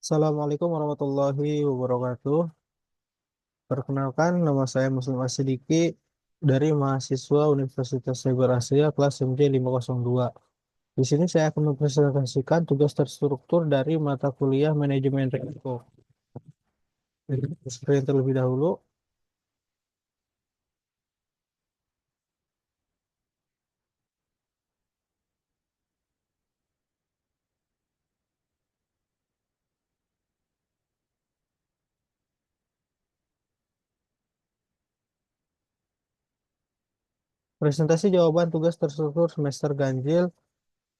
Assalamualaikum warahmatullahi wabarakatuh. Perkenalkan, nama saya Muslim Asidiki dari mahasiswa Universitas Cyber Asia kelas MJ502. Di sini saya akan mempresentasikan tugas terstruktur dari mata kuliah Manajemen Risiko. Jadi, screen terlebih dahulu. Presentasi jawaban tugas terstruktur semester ganjil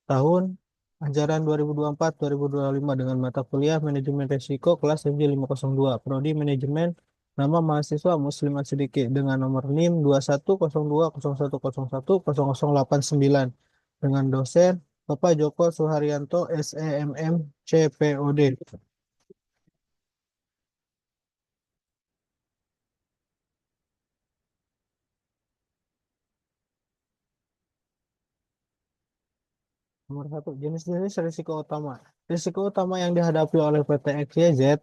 tahun ajaran 2024-2025 dengan mata kuliah Manajemen Risiko kelas MJ502, Prodi Manajemen, nama mahasiswa Muslim Asidiki dengan nomor NIM 210201010089 dengan dosen Bapak Joko Suharyanto SEMM CPOD. Nomor satu, jenis-jenis risiko utama. Risiko utama yang dihadapi oleh PT XYZ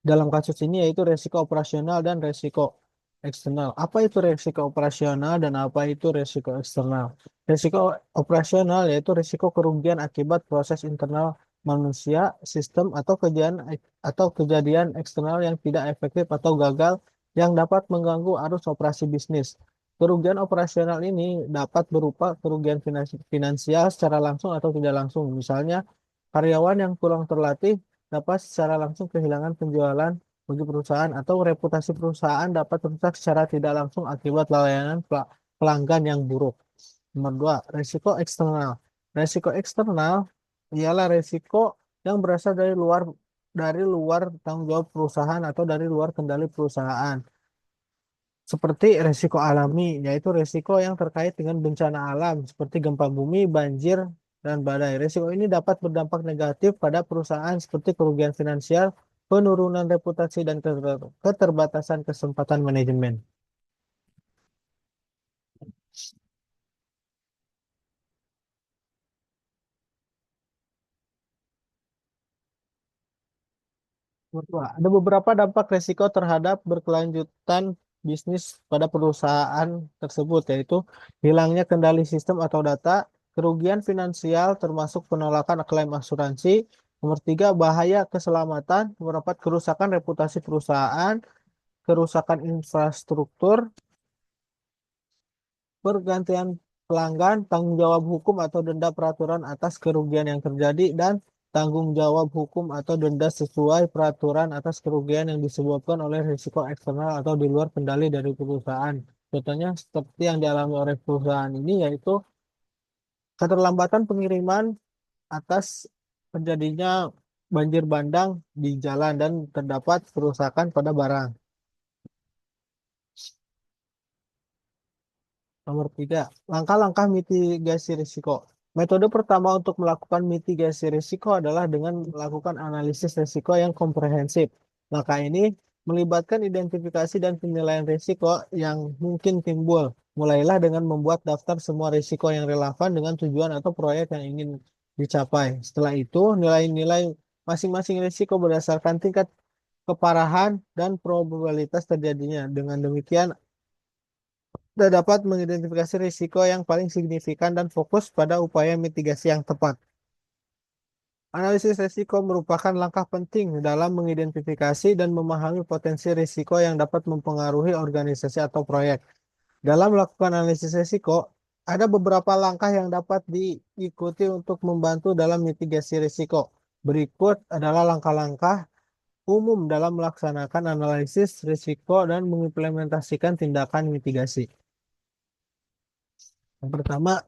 dalam kasus ini yaitu resiko operasional dan resiko eksternal. Apa itu resiko operasional dan apa itu resiko eksternal? Resiko operasional yaitu resiko kerugian akibat proses internal manusia, sistem atau kejadian eksternal yang tidak efektif atau gagal yang dapat mengganggu arus operasi bisnis. Kerugian operasional ini dapat berupa kerugian finansial secara langsung atau tidak langsung. Misalnya, karyawan yang kurang terlatih dapat secara langsung kehilangan penjualan bagi perusahaan atau reputasi perusahaan dapat rusak secara tidak langsung akibat layanan pelanggan yang buruk. Nomor dua, resiko eksternal. Resiko eksternal ialah resiko yang berasal dari luar tanggung jawab perusahaan atau dari luar kendali perusahaan. Seperti resiko alami, yaitu resiko yang terkait dengan bencana alam seperti gempa bumi, banjir, dan badai. Resiko ini dapat berdampak negatif pada perusahaan seperti kerugian finansial, penurunan reputasi, dan keterbatasan kesempatan manajemen. Kedua, ada beberapa dampak resiko terhadap berkelanjutan bisnis pada perusahaan tersebut, yaitu hilangnya kendali sistem atau data, kerugian finansial termasuk penolakan klaim asuransi. Nomor tiga, bahaya keselamatan, mendapat kerusakan reputasi perusahaan, kerusakan infrastruktur, pergantian pelanggan, tanggung jawab hukum atau denda peraturan atas kerugian yang terjadi, dan tanggung jawab hukum atau denda sesuai peraturan atas kerugian yang disebabkan oleh risiko eksternal atau di luar kendali dari perusahaan. Contohnya seperti yang dialami oleh perusahaan ini yaitu keterlambatan pengiriman atas terjadinya banjir bandang di jalan dan terdapat kerusakan pada barang. Nomor tiga, langkah-langkah mitigasi risiko. Metode pertama untuk melakukan mitigasi risiko adalah dengan melakukan analisis risiko yang komprehensif. Langkah ini melibatkan identifikasi dan penilaian risiko yang mungkin timbul. Mulailah dengan membuat daftar semua risiko yang relevan dengan tujuan atau proyek yang ingin dicapai. Setelah itu, nilai-nilai masing-masing risiko berdasarkan tingkat keparahan dan probabilitas terjadinya. Dengan demikian, dan dapat mengidentifikasi risiko yang paling signifikan dan fokus pada upaya mitigasi yang tepat. Analisis risiko merupakan langkah penting dalam mengidentifikasi dan memahami potensi risiko yang dapat mempengaruhi organisasi atau proyek. Dalam melakukan analisis risiko, ada beberapa langkah yang dapat diikuti untuk membantu dalam mitigasi risiko. Berikut adalah langkah-langkah umum dalam melaksanakan analisis risiko dan mengimplementasikan tindakan mitigasi. Yang pertama,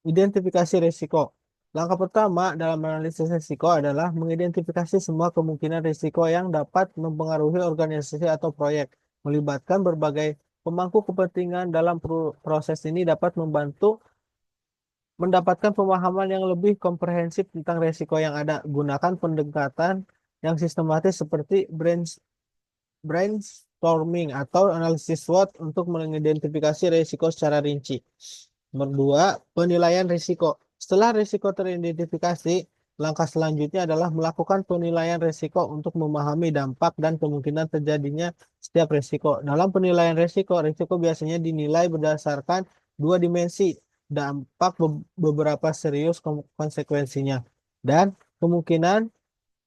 identifikasi risiko. Langkah pertama dalam analisis risiko adalah mengidentifikasi semua kemungkinan risiko yang dapat mempengaruhi organisasi atau proyek. Melibatkan berbagai pemangku kepentingan dalam proses ini dapat membantu mendapatkan pemahaman yang lebih komprehensif tentang risiko yang ada. Gunakan pendekatan yang sistematis seperti brainstorming atau analisis SWOT untuk mengidentifikasi risiko secara rinci. Nomor dua, penilaian risiko. Setelah risiko teridentifikasi, Langkah selanjutnya adalah melakukan penilaian risiko untuk memahami dampak dan kemungkinan terjadinya setiap risiko. Dalam penilaian risiko, risiko biasanya dinilai berdasarkan dua dimensi, dampak beberapa serius konsekuensinya, dan kemungkinan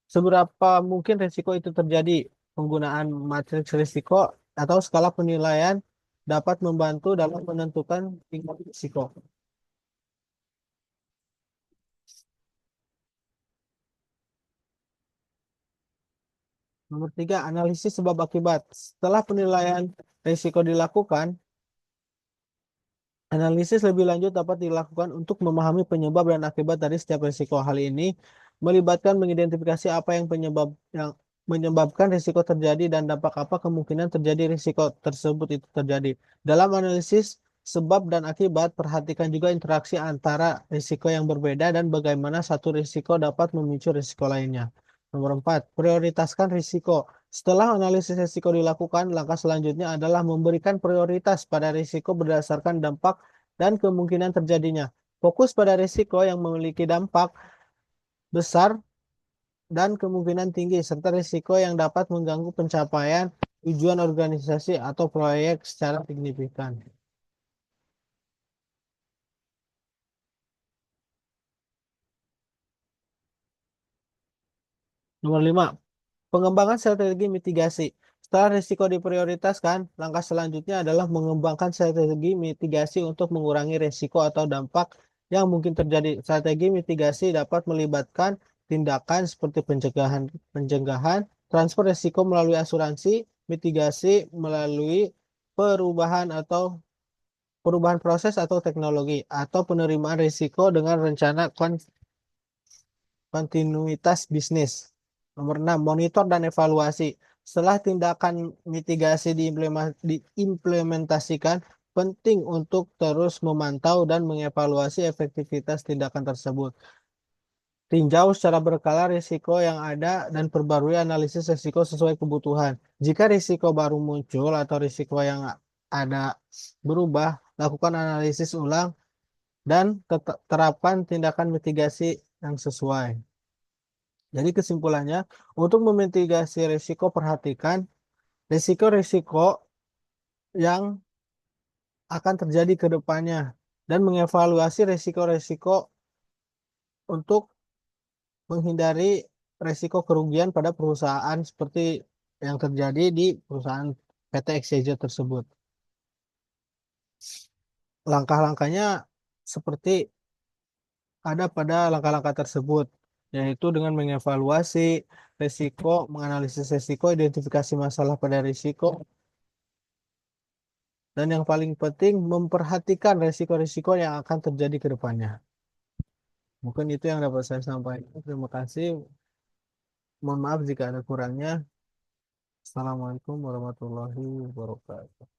seberapa mungkin risiko itu terjadi. Penggunaan matriks risiko atau skala penilaian dapat membantu dalam menentukan tingkat risiko. Nomor tiga, analisis sebab akibat. Setelah penilaian risiko dilakukan, analisis lebih lanjut dapat dilakukan untuk memahami penyebab dan akibat dari setiap risiko. Hal ini melibatkan mengidentifikasi apa yang menyebabkan risiko terjadi dan dampak apa kemungkinan terjadi risiko tersebut itu terjadi. Dalam analisis sebab dan akibat, perhatikan juga interaksi antara risiko yang berbeda dan bagaimana satu risiko dapat memicu risiko lainnya. Nomor 4, prioritaskan risiko. Setelah analisis risiko dilakukan, langkah selanjutnya adalah memberikan prioritas pada risiko berdasarkan dampak dan kemungkinan terjadinya. Fokus pada risiko yang memiliki dampak besar dan kemungkinan tinggi, serta risiko yang dapat mengganggu pencapaian tujuan organisasi atau proyek secara signifikan. Nomor 5, pengembangan strategi mitigasi. Setelah risiko diprioritaskan, langkah selanjutnya adalah mengembangkan strategi mitigasi untuk mengurangi risiko atau dampak yang mungkin terjadi. Strategi mitigasi dapat melibatkan tindakan seperti pencegahan, transfer risiko melalui asuransi, mitigasi melalui perubahan atau perubahan proses atau teknologi, atau penerimaan risiko dengan rencana kontinuitas bisnis. Nomor 6, monitor dan evaluasi. Setelah tindakan mitigasi diimplementasikan, penting untuk terus memantau dan mengevaluasi efektivitas tindakan tersebut. Tinjau secara berkala risiko yang ada dan perbarui analisis risiko sesuai kebutuhan. Jika risiko baru muncul atau risiko yang ada berubah, lakukan analisis ulang dan terapkan tindakan mitigasi yang sesuai. Jadi kesimpulannya, untuk memitigasi risiko, perhatikan risiko-risiko yang akan terjadi ke depannya dan mengevaluasi risiko-risiko untuk menghindari risiko kerugian pada perusahaan seperti yang terjadi di perusahaan PT XYZ tersebut. Langkah-langkahnya seperti ada pada langkah-langkah tersebut, yaitu dengan mengevaluasi risiko, menganalisis risiko, identifikasi masalah pada risiko, dan yang paling penting memperhatikan risiko-risiko yang akan terjadi ke depannya. Mungkin itu yang dapat saya sampaikan. Terima kasih. Mohon maaf jika ada kurangnya. Assalamualaikum warahmatullahi wabarakatuh.